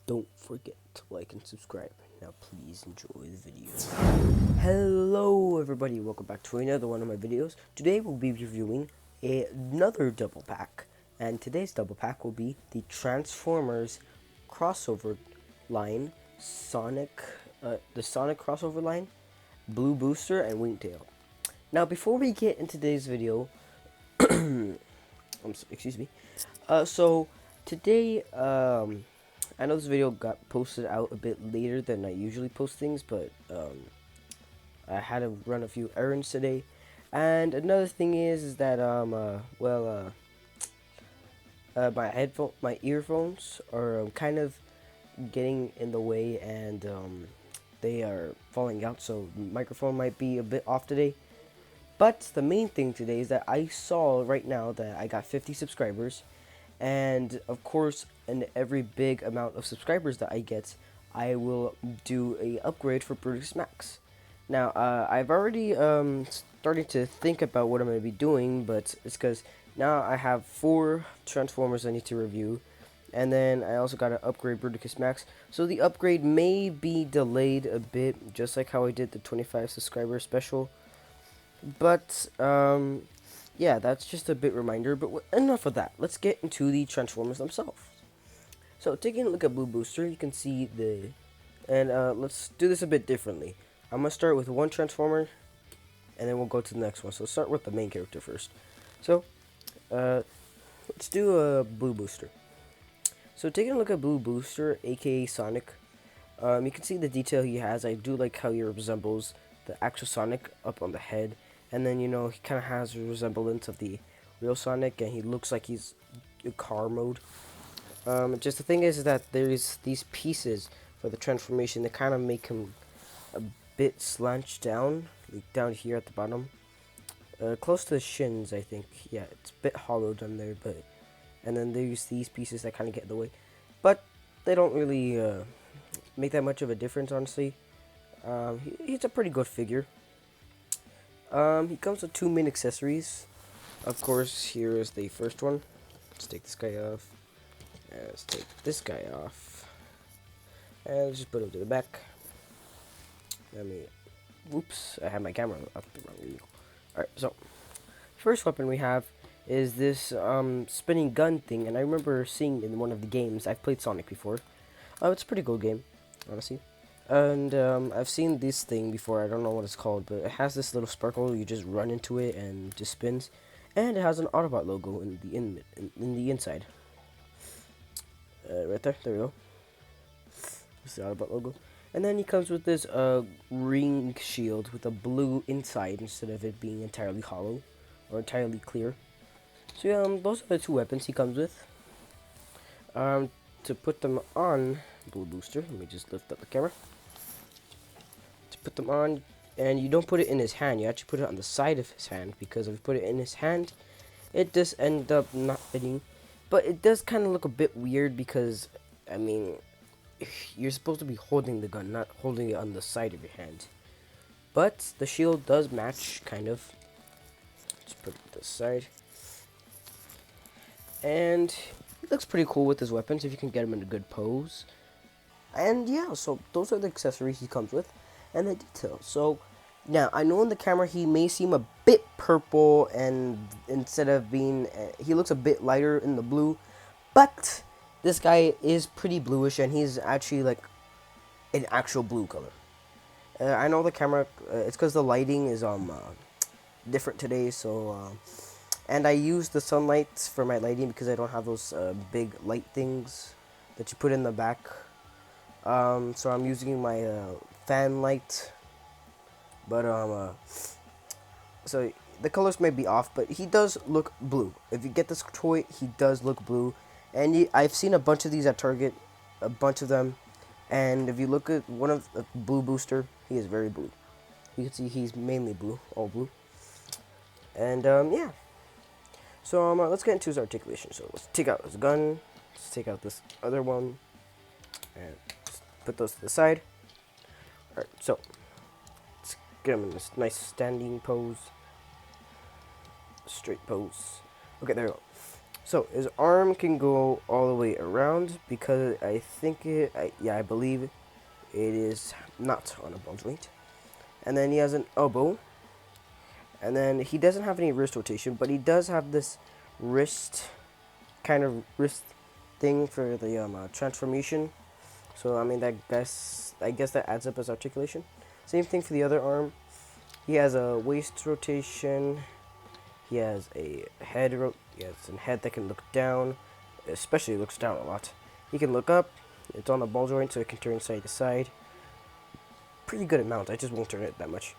don't forget to like and subscribe. Now please enjoy the video. Hello everybody, welcome back to another one of my videos. Today we'll be reviewing another double pack. And today's double pack will be the Transformers crossover line, the Sonic crossover line, Blue Booster, and Wingtail. Now before we get into today's video, excuse me. So today, I know this video got posted out a bit later than I usually post things, but I had to run a few errands today. And another thing is that my earphones are kind of getting in the way, and they are falling out, so the microphone might be a bit off today. But the main thing today is that I saw right now that I got 50 subscribers, and of course, in every big amount of subscribers that I get, I will do a upgrade for Brutus Max. Now, I've already starting to think about what I'm going to be doing, but it's because now I have 4 Transformers I need to review, and then I also got to upgrade Bruticus Max. So the upgrade may be delayed a bit, just like how I did the 25 subscriber special. But yeah, that's just a bit reminder. But enough of that. Let's get into the Transformers themselves. So taking a look at Blue Booster, you can see let's do this a bit differently. I'm gonna start with one Transformer, and then we'll go to the next one. So start with the main character first. So let's do a Blue Booster. So taking a look at Blue Booster, aka Sonic, you can see the detail he has. I do like how he resembles the actual Sonic up on the head. And then, he kind of has a resemblance of the real Sonic, and he looks like he's in car mode. Just the thing is that there's these pieces for the transformation that kind of make him a bit slanched down, like down here at the bottom. Close to the shins, I think. Yeah, it's a bit hollow down there, but... And then there's these pieces that kind of get in the way. But they don't really make that much of a difference, honestly. He's a pretty good figure. He comes with 2 main accessories. Of course, here is the first one. Let's take this guy off. Let's take this guy off. And let's just put him to the back. Whoops, I had my camera up the wrong angle. Alright, so, first weapon we have is this spinning gun thing. And I remember seeing in one of the games. I've played Sonic before. It's a pretty good game, honestly. And I've seen this thing before. I don't know what it's called, but it has this little sparkle. You just run into it and it just spins, and it has an Autobot logo in the inside. Right there. There we go. It's the Autobot logo. And then he comes with this ring shield with a blue inside instead of it being entirely hollow or entirely clear. So yeah, those are the 2 weapons he comes with. To put them on Blue Booster, let me just lift up the camera. Put them on, and you don't put it in his hand, you actually put it on the side of his hand, because if you put it in his hand, it does end up not fitting. But it does kind of look a bit weird, because I mean, you're supposed to be holding the gun, not holding it on the side of your hand. But the shield does match, kind of. Just put it to the side, and he looks pretty cool with his weapons if you can get him in a good pose. And yeah, so those are the accessories he comes with and the details. So now I know in the camera he may seem a bit purple, and instead of being he looks a bit lighter in the blue, but this guy is pretty bluish, and he's actually like an actual blue color. I know the camera, it's because the lighting is different today, so and I use the sunlights for my lighting because I don't have those big light things that you put in the back. So I'm using my fan light, but so the colors may be off, but he does look blue. If you get this toy, he does look blue, and I've seen a bunch of these at Target, a bunch of them, and if you look at one of the Blue Booster, he is very blue. You can see he's mainly blue, all blue, and yeah. So let's get into his articulation. So let's take out his gun, let's take out this other one, and put those to the side. Alright, so let's get him in this nice standing pose. Straight pose. Okay, there we go. So his arm can go all the way around because I believe it is not on a ball joint. And then he has an elbow. And then he doesn't have any wrist rotation, but he does have this wrist wrist thing for the transformation. So I mean I guess that adds up as articulation. Same thing for the other arm. He has a waist rotation. He has a he has a head that can look down, especially looks down a lot. He can look up. It's on the ball joint, so it can turn side to side. Pretty good at mount. I just won't turn it that much.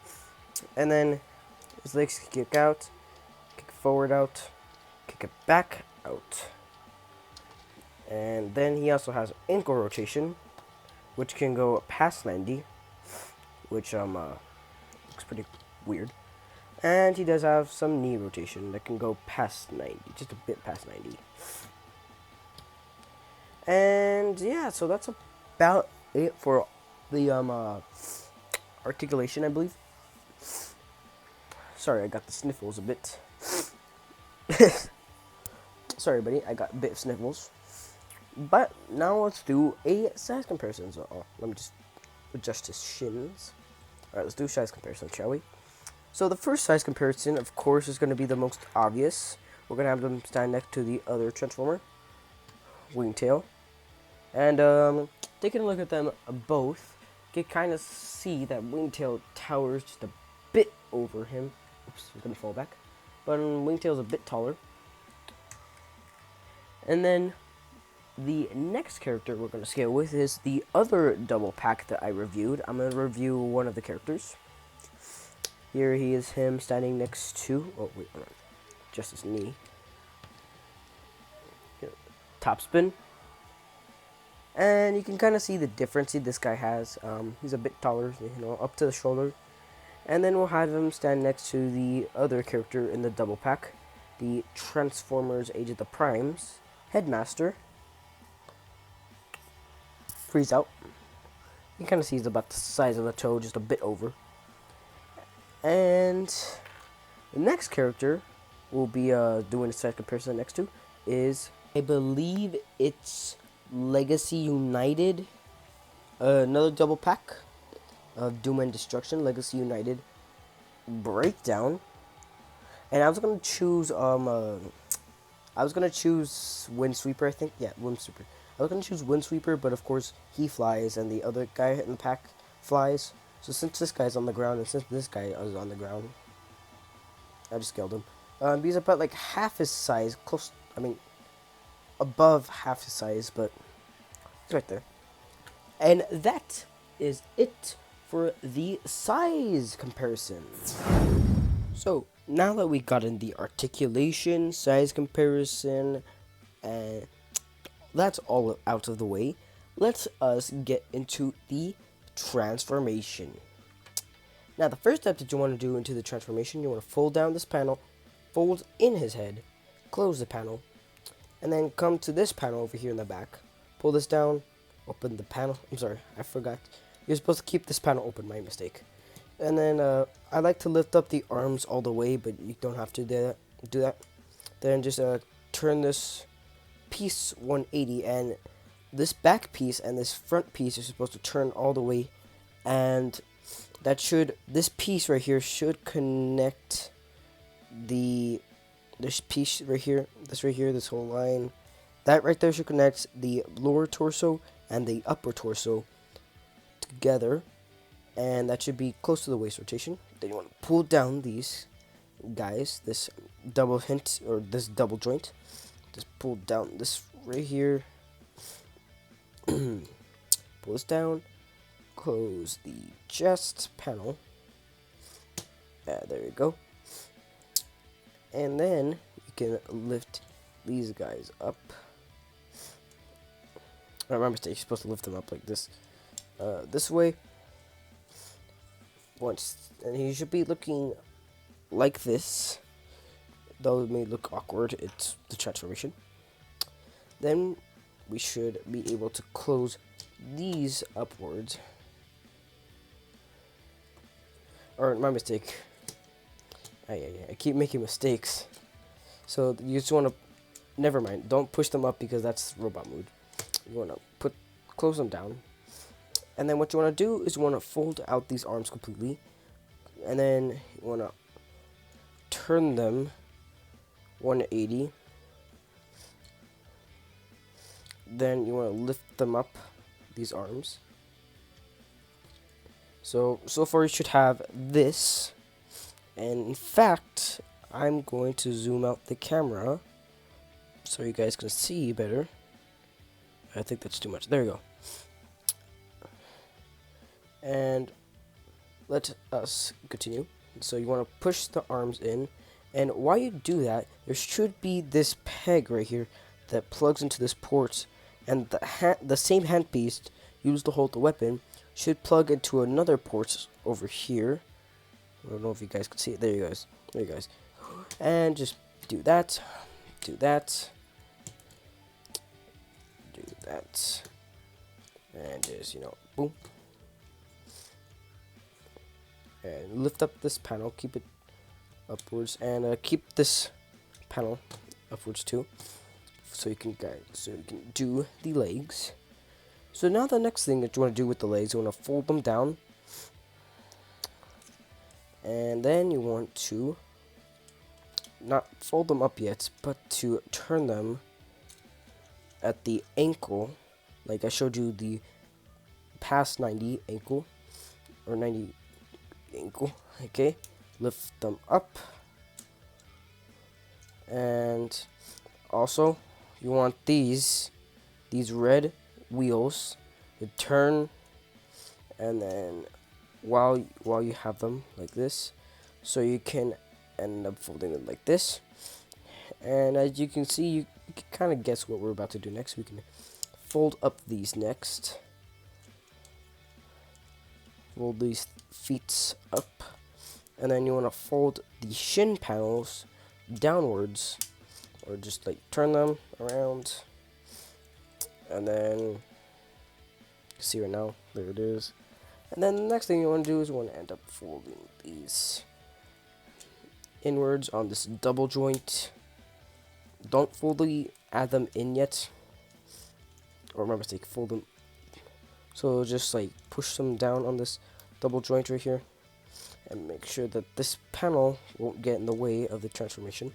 And then his legs can kick out, kick forward out, kick it back out. And then he also has ankle rotation, which can go past 90, which looks pretty weird. And he does have some knee rotation that can go past 90, just a bit past 90. And yeah, so that's about it for the articulation, I believe. Sorry, I got the sniffles a bit. Sorry, buddy, I got a bit of sniffles. But now let's do a size comparison. So, let me just adjust his shins. Alright, let's do size comparison, shall we? So the first size comparison, of course, is going to be the most obvious. We're going to have them stand next to the other Transformer, Wingtail. And taking a look at them both, you can kind of see that Wingtail towers just a bit over him. Oops, I'm going to fall back. But Wingtail's a bit taller. And then the next character we're going to scale with is the other double pack that I reviewed. I'm going to review one of the characters. Here he is, him standing next to, oh wait, just his knee. Here, top spin. And you can kind of see the difference this guy has. He's a bit taller, up to the shoulder. And then we'll have him stand next to the other character in the double pack, the Transformers Age of the Primes, Headmaster. Freeze out. You can kind of see he's about the size of the toe, just a bit over. And the next character we'll be doing a size comparison next to is, I believe it's Legacy United. Another double pack of Doom and Destruction, Legacy United Breakdown. And I was gonna choose Windsweeper, I think. Yeah, Windsweeper. I was gonna choose Windsweeper, but of course he flies and the other guy in the pack flies. So since this guy's on the ground and since this guy is on the ground, I just killed him. He's about like half his size, above half his size, but it's right there. And that is it for the size comparison. So now that we got in the articulation, size comparison, and that's all out of the way, let's us get into the transformation. Now the first step that you want to do into the transformation, you want to fold down this panel, fold in his head, close the panel, and then come to this panel over here in the back, pull this down, open the panel. I'm sorry, I forgot. You're supposed to keep this panel open, my mistake. And then I like to lift up the arms all the way, but you don't have to do that. Then just turn this piece 180, and this back piece and this front piece are supposed to turn all the way, and this piece right here should connect this piece right here, this whole line, that right there should connect the lower torso and the upper torso together, and that should be close to the waist rotation. Then you want to pull down these guys, this double joint, just pull down this right here. Pull this down, close the chest panel. There you go. And then you can lift these guys up. I remember you're supposed to lift them up like this, this way. And he should be looking like this. Though it may look awkward, it's the transformation. Then we should be able to close these upwards. Or my mistake. I keep making mistakes. So you just want to never mind. Don't push them up because that's robot mode. You want to close them down. And then what you want to do is you want to fold out these arms completely. And then you want to turn them 180. Then you want to lift them up, these arms. So far you should have this. And in fact, I'm going to zoom out the camera so you guys can see better. I think that's too much. There you go. And let us continue. So you want to push the arms in. And while you do that, there should be this peg right here that plugs into this port. And the same handpiece used to hold the weapon should plug into another port over here. I don't know if you guys can see it. There you guys. There you guys. And just do that. Do that. Do that. And just, boom. And lift up this panel. Keep it upwards. And keep this panel upwards too. So you can do the legs. So now the next thing that you want to do with the legs, you want to fold them down. And then you want to not fold them up yet, but to turn them at the ankle, like I showed you the past 90 ankle, or 90 ankle, okay? Lift them up. And also, you want these red wheels to turn, and then while you have them like this, so you can end up folding them like this. And as you can see, you can kind of guess what we're about to do next. We can fold up these next. Fold these feet up, and then you want to fold the shin panels downwards, or just like turn them around. And then you see right now, there it is. And then the next thing you want to do is you want to end up folding these inwards on this double joint. Don't fully add them in yet, or remember to fold them. So just like push them down on this double joint right here, and make sure that this panel won't get in the way of the transformation.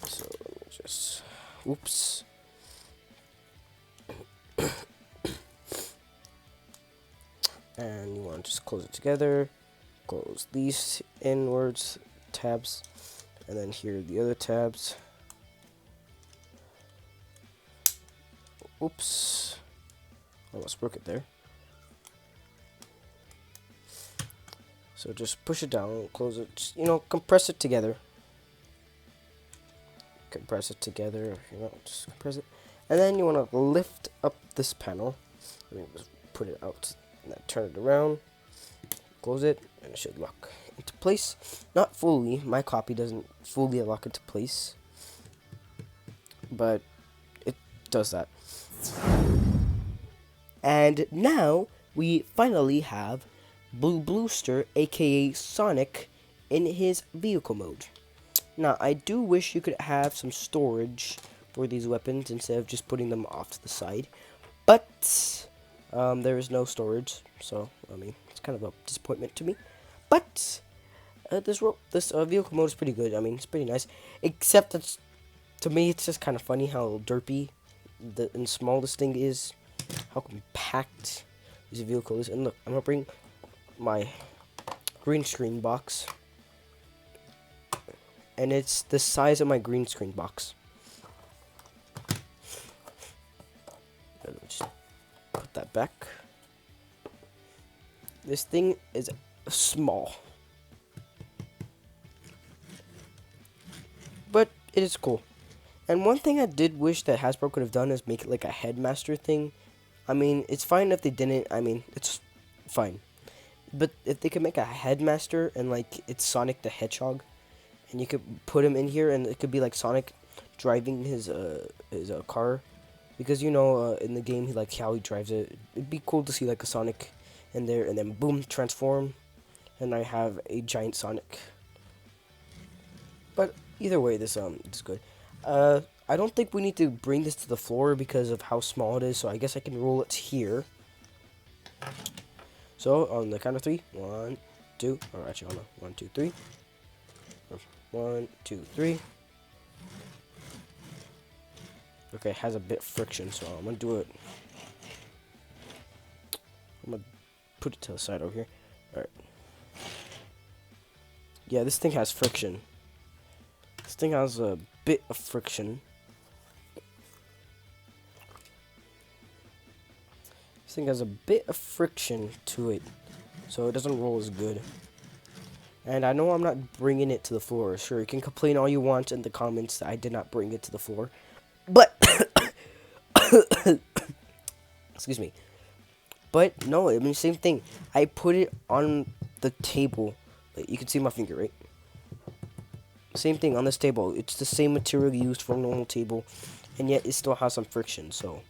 So let me just, oops. And you want to just close it together, close these inwards tabs, and then here are the other tabs. Oops, almost broke it there. So just push it down, close it, just, compress it together. Compress it together, just compress it. And then you want to lift up this panel. Let me just put it out. And then turn it around, close it, and it should lock into place. Not fully, my copy doesn't fully lock into place, but it does that. And now we finally have Blue Bluester, aka Sonic, in his vehicle mode. Now I do wish you could have some storage for these weapons instead of just putting them off to the side, but there is no storage, so I mean it's kind of a disappointment to me. But this vehicle mode is pretty good. I mean, it's pretty nice, except that to me it's just kind of funny how derpy and small this thing is, how compact this vehicle is. And look, I'm gonna bring my green screen box, and it's the size of my green screen box. Let me just put that back. This thing is small, but it is cool. And one thing I did wish that Hasbro could have done is make it like a Headmaster thing. I mean, it's fine if they didn't. I mean, it's fine. But if they could make a Headmaster and like it's Sonic the Hedgehog, and you could put him in here, and it could be like Sonic driving his car, because in the game how he drives it. It'd be cool to see like a Sonic in there, and then boom, transform, and I have a giant Sonic. But Either way, this is good. I don't think we need to bring this to the floor because of how small it is. So I guess I can roll it here. So on the count of three, one, two, or actually, hold on, one, two, three. One, two, three. Okay, it has a bit of friction, so I'm gonna do it. I'm gonna put it to the side over here. Alright. Yeah, this thing has friction. This thing has a bit of friction. This thing has a bit of friction to it, so it doesn't roll as good. And I know I'm not bringing it to the floor. Sure, you can complain all you want in the comments that I did not bring it to the floor. But, excuse me. But, no, I mean, same thing. I put it on the table. You can see my finger, right? Same thing on this table. It's the same material used for a normal table. And yet, it still has some friction, so.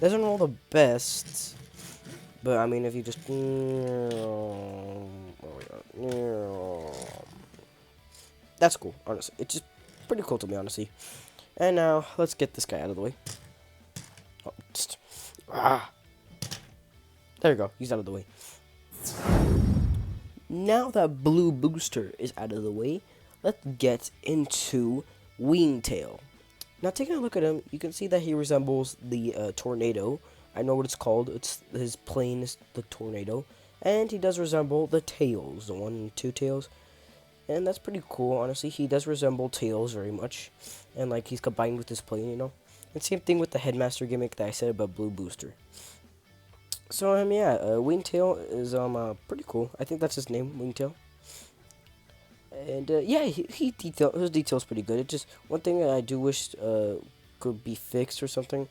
Doesn't roll the best. But, I mean, if you just... That's cool, honestly. It's just pretty cool to me, honestly. And now, let's get this guy out of the way. Oh, just, there you go. He's out of the way. Now that Blue Booster is out of the way, let's get into Wingtail. Now, taking a look at him, you can see that he resembles the tornado. I know what it's called. It's his plane is the tornado. And he does resemble the Tails, the 1 and 2 Tails. And that's pretty cool, honestly. He does resemble Tails very much. And, like, he's combined with his plane, you know. And same thing with the Headmaster gimmick that I said about Blue Booster. So, yeah, Wingtail is, pretty cool. I think that's his name, Wingtail. And, yeah, his detail's pretty good. It just, one thing that I do wish, could be fixed or something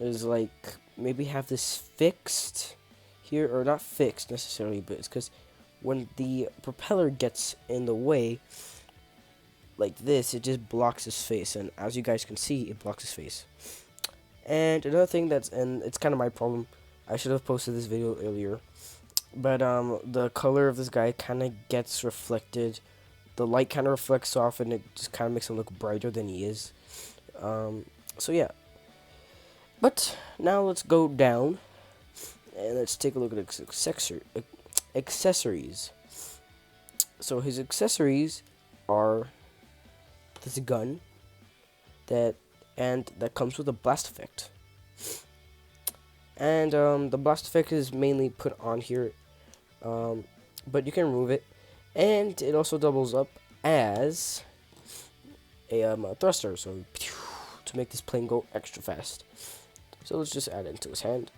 is, like, maybe have this fixed here, or not fixed necessarily, but it's because when the propeller gets in the way, like this, it just blocks his face, and as you guys can see, it blocks his face. And another thing and it's kind of my problem, I should have posted this video earlier, but the color of this guy kind of gets reflected. The light kind of reflects off, and it just kind of makes him look brighter than he is. So yeah. But now let's go down, and let's take a look at his accessories. So his accessories are this gun that comes with a blast effect. And the blast effect is mainly put on here, but you can remove it. And it also doubles up as a thruster, so to make this plane go extra fast. So let's just add it into his hand.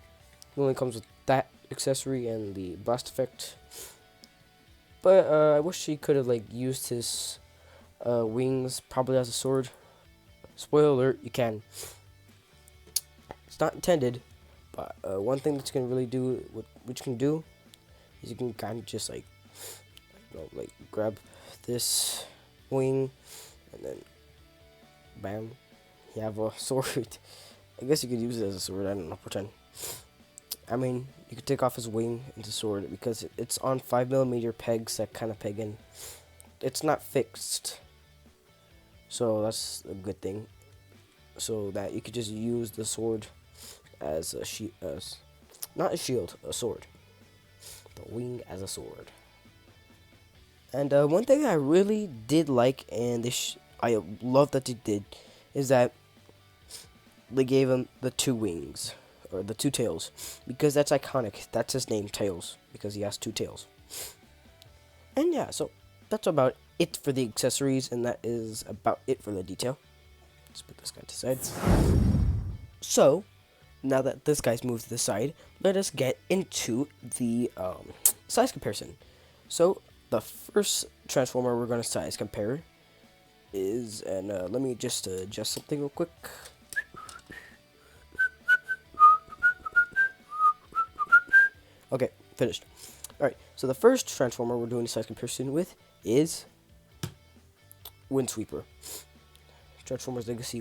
It only comes with that accessory and the blast effect. But I wish he could have like used his wings probably as a sword. Spoiler alert, you can. It's not intended, but one thing that you can really do, which you can do, is you can kind of just like, like grab this wing, and then, bam, you have a sword. I guess you could use it as a sword. I don't know, pretend. I mean, you could take off his wing into sword because it's on 5mm pegs that kind of peg in. It's not fixed, so that's a good thing. So that you could just use the sword as a not a shield, a sword. The wing as a sword. And one thing I really did like, and I love that they did, is that they gave him the 2 wings, or the 2 tails, because that's iconic. That's his name, Tails, because he has 2 tails. And yeah, so that's about it for the accessories, and that is about it for the detail. Let's put this guy to the side. So, now that this guy's moved to the side, let us get into the size comparison. So, the first Transformer we're going to size compare is, and let me just adjust something real quick. Okay, finished. Alright, so the first Transformer we're doing a size comparison with is Windsweeper. Transformers Legacy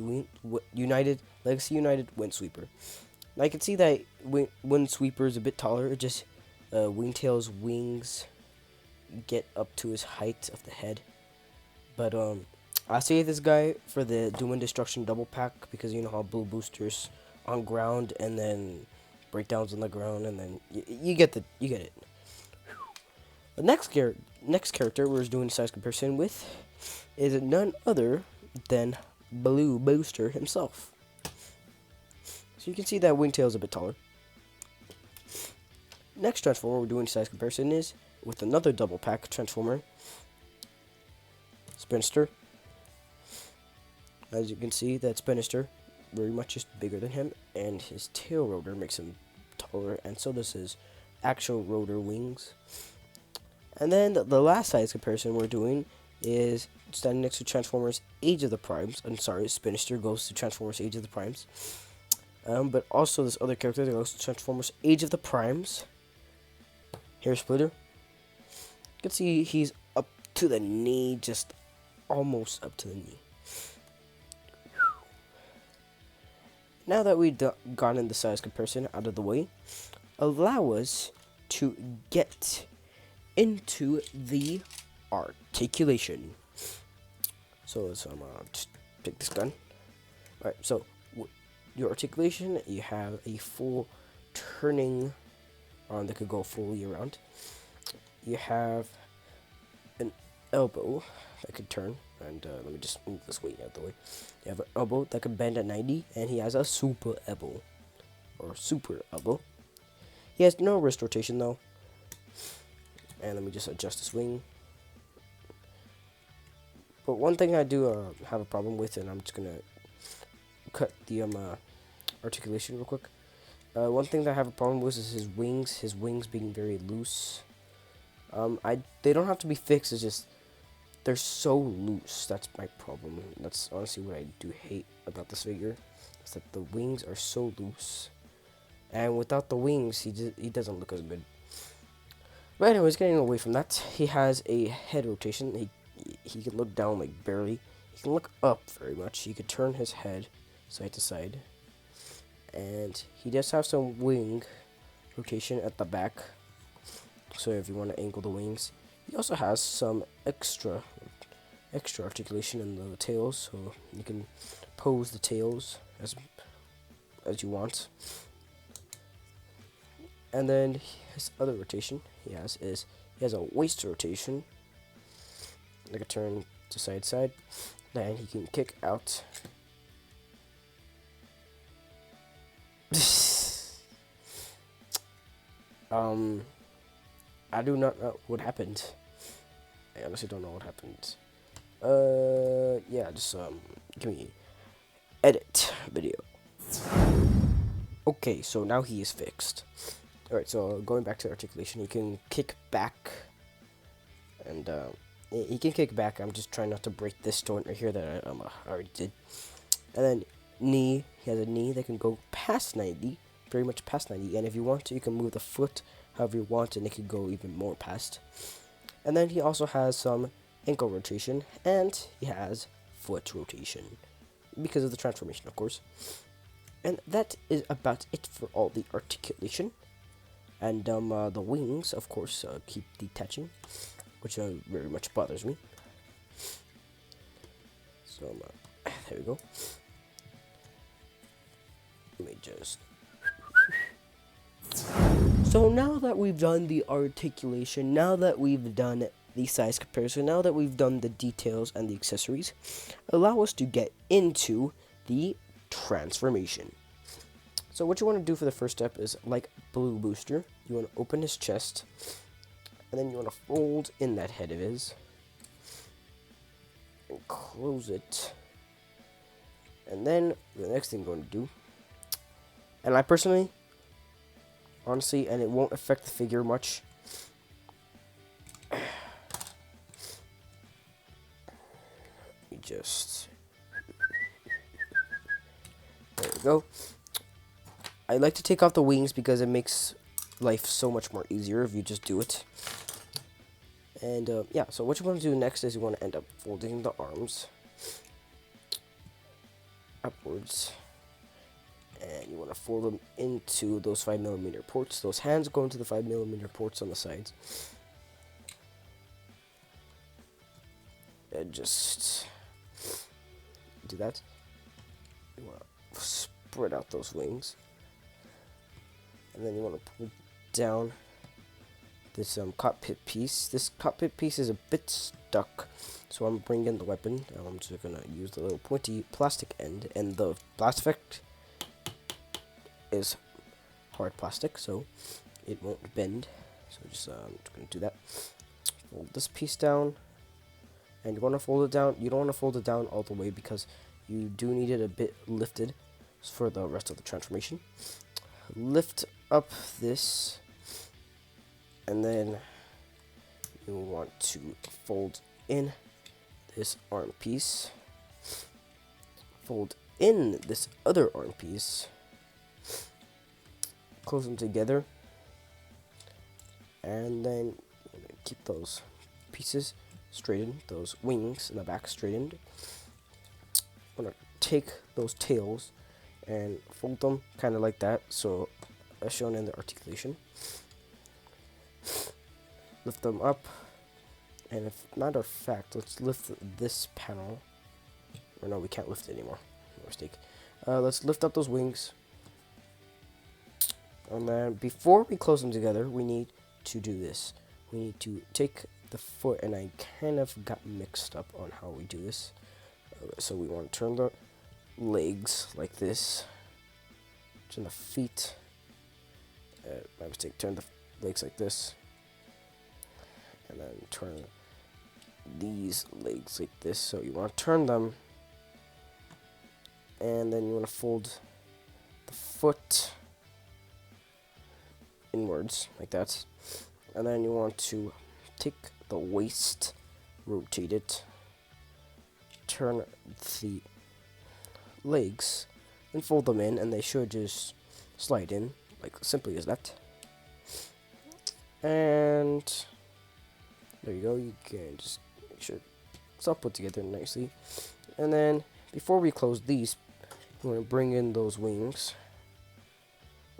United Windsweeper. Now I can see that Windsweeper is a bit taller. It just Wingtail's wings get up to his height of the head. But I say this guy for the Doom and Destruction double pack because you know how blue boosters on ground and then breakdowns on the ground and then you get it. The next character we're doing size comparison with is none other than Blue Booster himself. So you can see that wingtail is a bit taller. Next transformer we're doing size comparison is with another double pack transformer, Spinster. As you can see, that Spinster very much is bigger than him, and his tail rotor makes him taller, and so does his actual rotor wings. And then the last size comparison we're doing is standing next to Transformers Age of the Primes. I'm sorry, Spinster goes to Transformers Age of the Primes. But also this other character that goes to Transformers Age of the Primes. Hair Splitter. You can see he's up to the knee, just almost up to the knee. Now that we've gotten the size comparison out of the way, allow us to get into the articulation. So let's just take this gun. Alright, so your articulation, you have a full turning arm that could go fully around. You have an elbow that could turn, and let me just move this weight out of the way. You have an elbow that can bend at 90, and he has a super elbow, or super elbow. He has no wrist rotation though. And let me just adjust this wing. But one thing I do have a problem with, and I'm just gonna cut the articulation real quick. One thing that I have a problem with is his wings being very loose. They don't have to be fixed, it's just they're so loose. That's my problem. That's honestly what I do hate about this figure, is that the wings are so loose, and without the wings he doesn't look as good. But anyways, getting away from that, he has a head rotation. He can look down like barely. He can look up very much. He could turn his head side to side, and he does have some wing rotation at the back. So if you want to angle the wings, he also has some extra articulation in the tails, so you can pose the tails as you want. And then his other rotation he has a waist rotation, like a turn to side side. Then he can kick out. I do not know what happened. I honestly don't know what happened. Yeah, just give me edit video. Okay, so now he is fixed. Alright, so going back to articulation, he can kick back, and he can kick back. I'm just trying not to break this joint right here that I already did. And then knee, he has a knee that can go past 90, very much past 90, and if you want to, you can move the foot however you want, and it can go even more past. And then he also has some ankle rotation, and he has foot rotation, because of the transformation, of course. And that is about it for all the articulation. And the wings, of course, keep detaching, which very much bothers me. So there we go. Let me just. So now that we've done the articulation, now that we've done the size comparison, now that we've done the details and the accessories, allow us to get into the transformation. So what you want to do for the first step is, like Blue Booster, you want to open his chest, and then you want to fold in that head of his, and close it. And then the next thing you're going to do, and I personally, honestly, and it won't affect the figure much, you just, there we go. I like to take off the wings because it makes life so much more easier if you just do it. And yeah, so what you want to do next is you want to end up folding the arms upwards, and you want to fold them into those 5mm ports. Those hands go into the 5mm ports on the sides, and just do that. You want to spread out those wings, and then you want to pull down this cockpit piece. This cockpit piece is a bit stuck, so I'm bringing the weapon. I'm just gonna use the little pointy plastic end, and the plastic is hard plastic, so it won't bend. So just I'm just gonna do that. Fold this piece down, and you want to fold it down. You don't want to fold it down all the way because you do need it a bit lifted for the rest of the transformation. Lift up this, and then you want to fold in this arm piece. Fold in this other arm piece. Close them together, and then keep those pieces straightened, those wings in the back straightened. I'm gonna take those tails and fold them kind of like that, so as shown in the articulation. Lift them up, and if matter of fact, let's lift this panel. Or no, we can't lift it anymore. No mistake. Let's lift up those wings. And then before we close them together, we need to do this. We need to take the foot, and I kind of got mixed up on how we do this. So we want to turn the legs like this. Turn the feet. My mistake. Turn the legs like this. And then turn these legs like this. So you want to turn them. And then you want to fold the foot inwards like that, and then you want to take the waist, rotate it, turn the legs, and fold them in, and they should just slide in like simply as that. And there you go. You can just make sure it's all put together nicely. And then before we close these, you want to bring in those wings,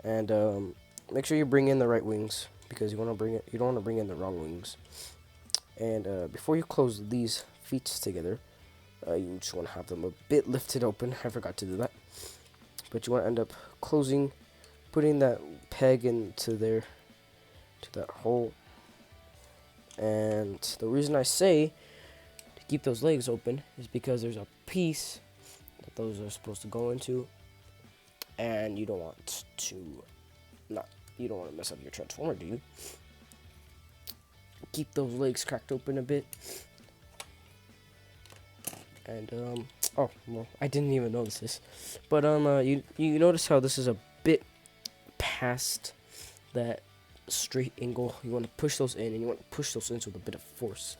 and make sure you bring in the right wings, because you don't want to bring in the wrong wings. And before you close these feet together, you just want to have them a bit lifted open. I forgot to do that, but you want to end up closing, putting that peg into there, to that hole. And the reason I say to keep those legs open is because there's a piece that those are supposed to go into, and you don't want to mess up your transformer, do you? Keep those legs cracked open a bit. And oh well, I didn't even notice this, but you notice how this is a bit past that straight angle. You want to push those in, and you want to push those in with a bit of force,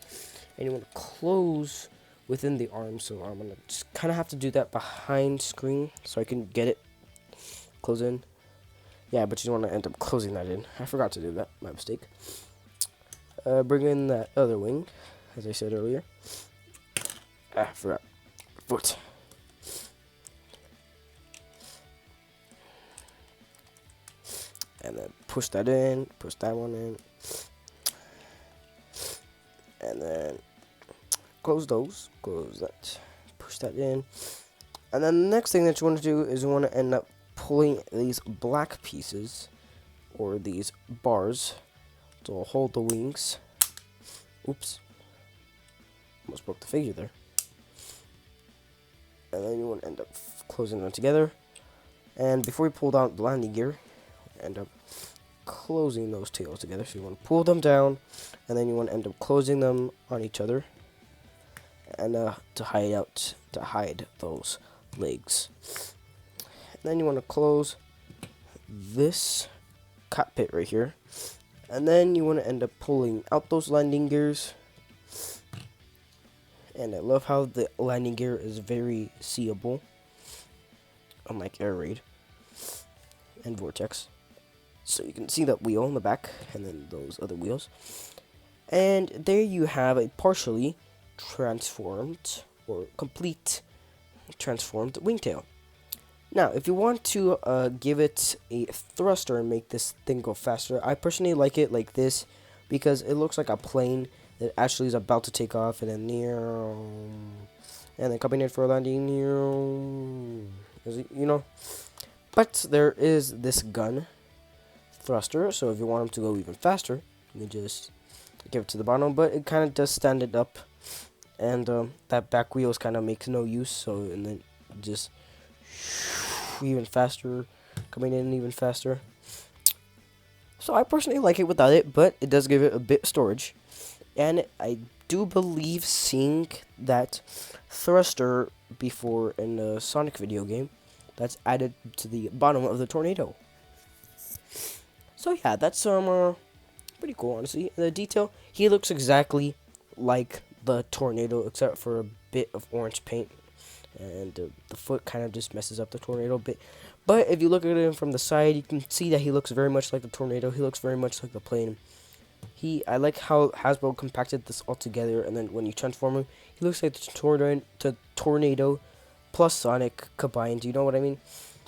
and you want to close within the arm. So I'm gonna just kind of have to do that behind screen so I can get it close in. Yeah, but you want to end up closing that in. I forgot to do that. My mistake. Bring in that other wing, as I said earlier. I forgot. Foot. And then push that in. Push that one in. And then close those. Close that. Push that in. And then the next thing that you want to do is you want to end up pulling these black pieces, or these bars, to hold the wings. Oops. Almost broke the figure there. And then you want to end up closing them together. And before you pull down the landing gear, end up closing those tails together. So you want to pull them down, and then you want to end up closing them on each other, and to hide those legs. And then you want to close this cockpit right here, and then you want to end up pulling out those landing gears. And I love how the landing gear is very seeable, unlike Air Raid and Vortex. So you can see that wheel in the back, and then those other wheels. And there you have a partially transformed, or complete transformed wingtail. Now, if you want to give it a thruster and make this thing go faster, I personally like it like this, because it looks like a plane that actually is about to take off, and then and then coming in for a landing here. But there is this gun thruster, so if you want him to go even faster, you can just give it to the bottom, but it kind of does stand it up, and that back wheels kind of makes no use, so and then just even faster, coming in even faster. So I personally like it without it, but it does give it a bit of storage, and I do believe seeing that thruster before in the Sonic video game that's added to the bottom of the Tornado. So yeah, that's pretty cool, honestly. The detail, he looks exactly like the Tornado except for a bit of orange paint, and the foot kind of just messes up the Tornado a bit. But if you look at him from the side, you can see that he looks very much like the Tornado. He looks very much like the plane. I like how Hasbro compacted this all together, and then when you transform him, he looks like the Tornado plus Sonic combined. You know what I mean?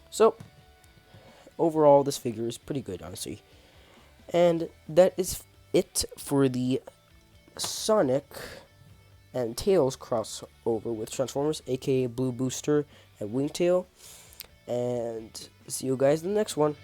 So overall, this figure is pretty good, honestly. And that is it for the Sonic and Tails crossover with Transformers, aka Blue Booster and Wingtail. And see you guys in the next one.